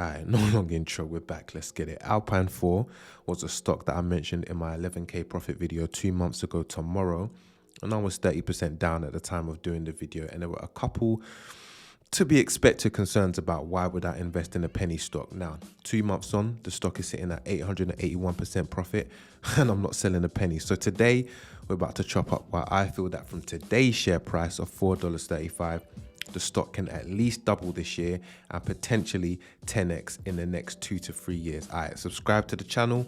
Alright, no long intro, we're back, let's get it. Alpine 4 was a stock that I mentioned in my 11k profit video 2 months ago tomorrow, and I was 30% down at the time of doing the video, and there were a couple to be expected concerns about why would I invest in a penny stock. Now, 2 months on, the stock is sitting at 881% profit, and I'm not selling a penny. So today, we're about to chop up why I feel that from today's share price of $4.35, the stock can at least double this year and potentially 10x in the next 2 to 3 years. All right, subscribe to the channel.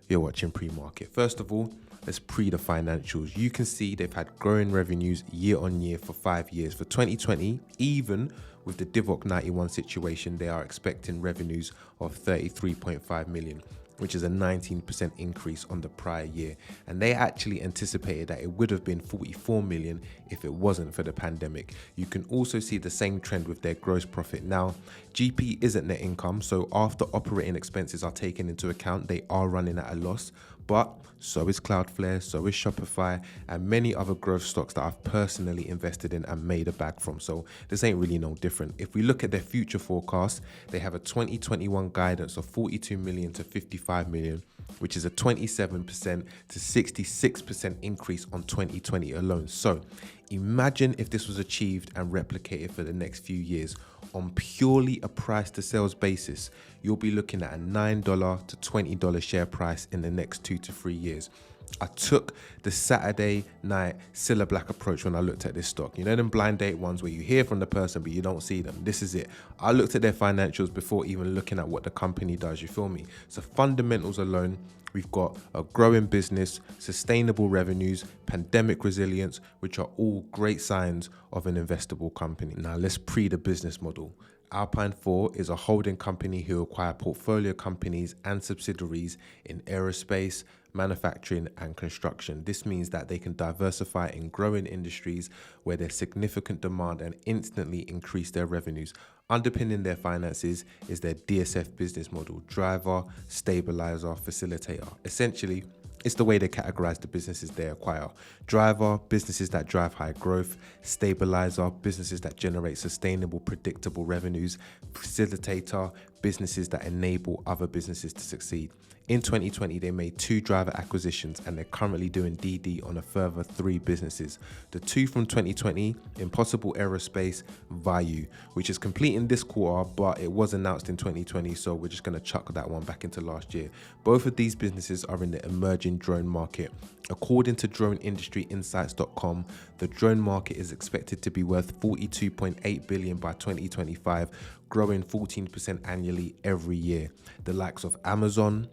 You're watching Preemarket. First of all, let's pre the financials. You can see they've had growing revenues year on year for 5 years. For 2020, even with the Divock 91 situation, they are expecting revenues of 33.5 million. Which is a 19% increase on the prior year. And they actually anticipated that it would have been 44 million if it wasn't for the pandemic. You can also see the same trend with their gross profit. Now, GP isn't net income, so after operating expenses are taken into account, they are running at a loss. But so is Cloudflare, so is Shopify, and many other growth stocks that I've personally invested in and made a bag from. So this ain't really no different. If we look at their future forecast, they have a 2021 guidance of 42 million to 55 million, which is a 27% to 66% increase on 2020 alone. So imagine if this was achieved and replicated for the next few years. On purely a price to sales basis, you'll be looking at a $9 to $20 share price in the next 2 to 3 years. I took the Saturday night Cilla Black approach when I looked at this stock. You know them blind date ones where you hear from the person but you don't see them? This is it. I looked at their financials before even looking at what the company does, you feel me? So fundamentals alone, we've got a growing business, sustainable revenues, pandemic resilience, which are all great signs of an investable company. Now let's pre the business model. Alpine 4 is a holding company who acquire portfolio companies and subsidiaries in aerospace, manufacturing and construction. This means that they can diversify in growing industries where there's significant demand and instantly increase their revenues. Underpinning their finances is their DSF business model: driver, stabilizer, facilitator. Essentially, it's the way they categorize the businesses they acquire. Driver, businesses that drive high growth. Stabilizer, businesses that generate sustainable, predictable revenues. Facilitator, businesses that enable other businesses to succeed. In 2020, they made 2 driver acquisitions and they're currently doing DD on a further 3 businesses. The 2 from 2020, Impossible Aerospace, Vayu, which is completing this quarter, but it was announced in 2020, so we're just going to chuck that one back into last year. Both of these businesses are in the emerging drone market. According to DroneIndustryInsights.com, the drone market is expected to be worth 42.8 billion by 2025, growing 14% annually every year. The likes of Amazon,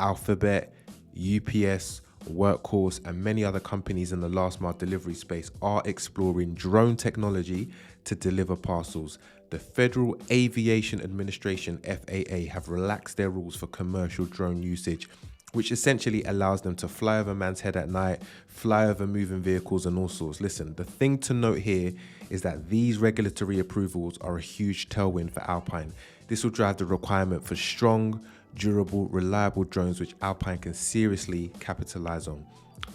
Alphabet, UPS, Workhorse, and many other companies in the last mile delivery space are exploring drone technology to deliver parcels. The Federal Aviation Administration, FAA, have relaxed their rules for commercial drone usage, which essentially allows them to fly over man's head at night, fly over moving vehicles and all sorts. Listen, the thing to note here is that these regulatory approvals are a huge tailwind for Alpine. This will drive the requirement for strong, durable, reliable drones, which Alpine can seriously capitalize on.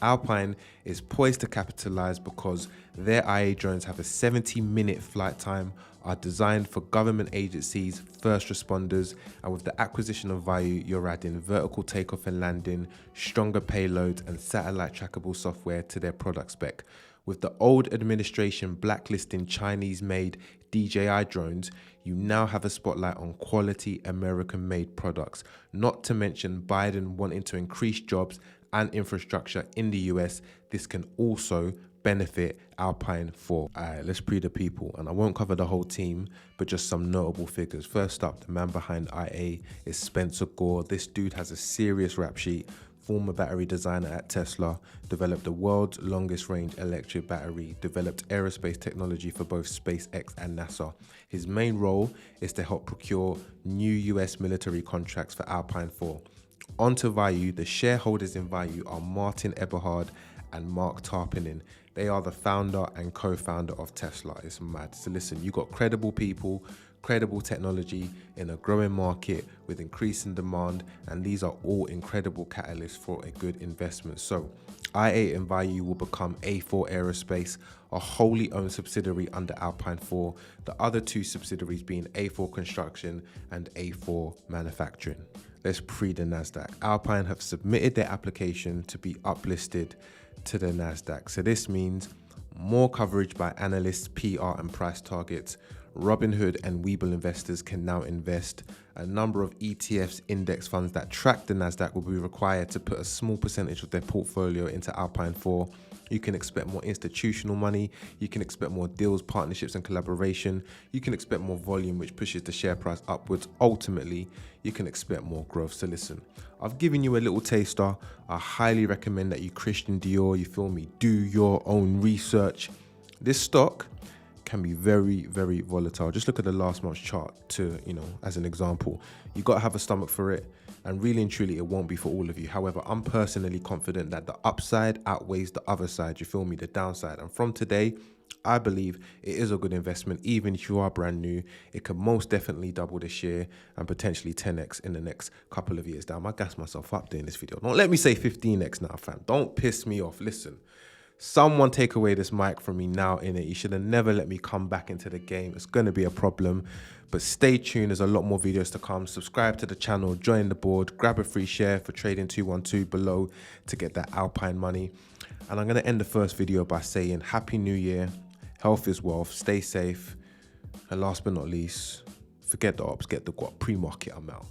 Alpine is poised to capitalize because their IA drones have a 70-minute flight time, are designed for government agencies, first responders, and with the acquisition of Vayu, you're adding vertical takeoff and landing, stronger payloads, and satellite trackable software to their product spec. With the old administration blacklisting Chinese-made DJI drones, you now have a spotlight on quality American-made products, not to mention Biden wanting to increase jobs and infrastructure in the US. This can also benefit Alpine 4. Alright, let's pre the people, and I won't cover the whole team, but just some notable figures. First up, the man behind IA is Spencer Gore. This dude has a serious rap sheet. Former battery designer at Tesla, developed the world's longest range electric battery, developed aerospace technology for both SpaceX and NASA. His main role is to help procure new US military contracts for Alpine 4. On to Vayu. The shareholders in Vayu are Martin Eberhard and Mark Tarpinen. They are the founder and co-founder of Tesla. It's mad. So listen, you got credible people, credible technology in a growing market with increasing demand, and these are all incredible catalysts for a good investment. So i8 Enviro will become A4 Aerospace, a wholly owned subsidiary under Alpine 4, the other two subsidiaries being A4 Construction and A4 Manufacturing. Let's pre the Nasdaq. Alpine have submitted their application to be uplisted to the Nasdaq. So this means more coverage by analysts, PR and price targets. Robinhood and Webull investors can now invest. A number of ETFs, index funds that track the Nasdaq will be required to put a small percentage of their portfolio into Alpine 4. You can expect more institutional money. You can expect more deals, partnerships and collaboration. You can expect more volume, which pushes the share price upwards. Ultimately, you can expect more growth. So listen, I've given you a little taster. I highly recommend that you Christian Dior, you feel me, do your own research. This stock can be very, very volatile. Just look at the last month's chart to, as an example. You got to have a stomach for it, and really and truly, it won't be for all of you. However, I'm personally confident that the upside outweighs the other side, you feel me, the downside. And from today, I believe it is a good investment. Even if you are brand new, it could most definitely double this year and potentially 10x in the next couple of years. Damn, I gassed myself up doing this video. Don't let me say 15x now, fam. Don't piss me off. Listen. Someone take away this mic from me now, innit? You should have never let me come back into the game. It's going to be a problem. But stay tuned. There's a lot more videos to come. Subscribe to the channel. Join the board. Grab a free share for Trading 212 below to get that Alpine money. And I'm going to end the first video by saying Happy New Year. Health is wealth. Stay safe. And last but not least, forget the ops. Get the guap. Preemarket. I'm out.